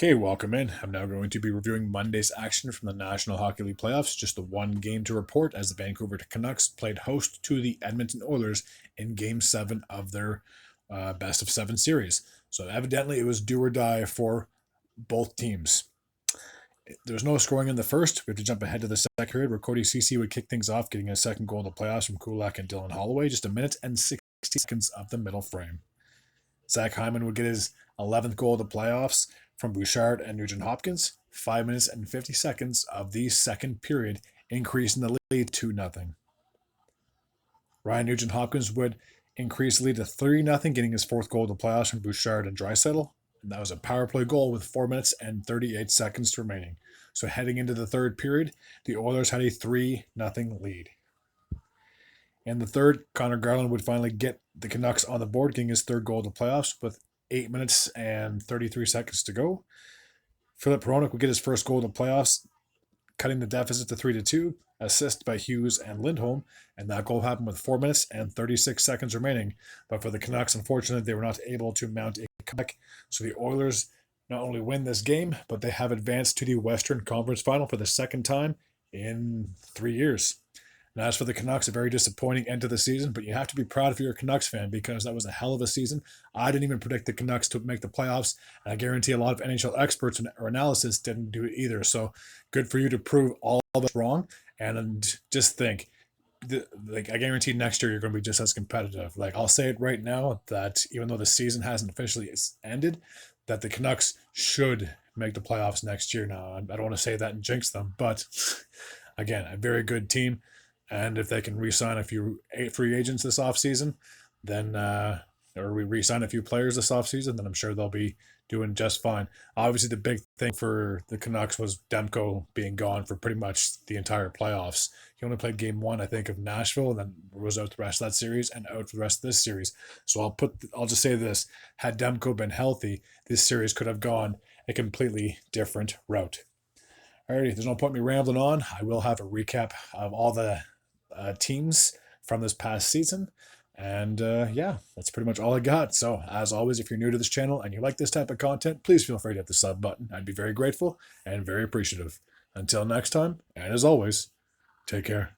Okay, welcome in. I'm now going to be reviewing Monday's action from the National Hockey League playoffs. Just the one game to report as the Vancouver Canucks played host to the Edmonton Oilers in Game 7 of their best of 7 series. So evidently it was do or die for both teams. There was no scoring in the first. We have to jump ahead to the second period where Cody Ceci would kick things off, getting a second goal in the playoffs from Kulak and Dylan Holloway. Just a minute and 60 seconds of the middle frame. Zach Hyman would get his 11th goal of the playoffs from Bouchard and Nugent Hopkins. 5 minutes and 50 seconds of the second period, increasing the lead to 2-0. Ryan Nugent Hopkins would increase the lead to 3-0, getting his fourth goal of the playoffs from Bouchard and Draisaitl. And that was a power play goal with 4 minutes and 38 seconds remaining. So heading into the third period, the Oilers had a 3-0 lead. In the third, Connor Garland would finally get the Canucks on the board, getting his third goal of the playoffs with 8 minutes and 33 seconds to go. Philip Hronek would get his first goal of the playoffs, cutting the deficit to 3-2, assist by Hughes and Lindholm, and that goal happened with 4 minutes and 36 seconds remaining. But for the Canucks, unfortunately, they were not able to mount a comeback, so the Oilers not only win this game, but they have advanced to the Western Conference Final for the second time in 3 years. And as for the Canucks, a very disappointing end to the season, but you have to be proud if you're a Canucks fan because that was a hell of a season. I didn't even predict the Canucks to make the playoffs, and I guarantee a lot of NHL experts or analysis didn't do it either. So good for you to prove all of us wrong. And just think, I guarantee next year you're going to be just as competitive. I'll say it right now that even though the season hasn't officially ended, that the Canucks should make the playoffs next year. Now, I don't want to say that and jinx them, but again, a very good team. And if they can re-sign a few free agents this offseason, then or we re-sign a few players this offseason, then I'm sure they'll be doing just fine. Obviously, the big thing for the Canucks was Demko being gone for pretty much the entire playoffs. He only played game 1, I think, of Nashville, and then was out the rest of that series and out for the rest of this series. So I'll just say this: had Demko been healthy, this series could have gone a completely different route. Alrighty, there's no point in me rambling on. I will have a recap of all the teams from this past season. And yeah, that's pretty much all I got. So as always, if you're new to this channel and you like this type of content, please feel free to hit the sub button. I'd be very grateful and very appreciative. Until next time, and as always, take care.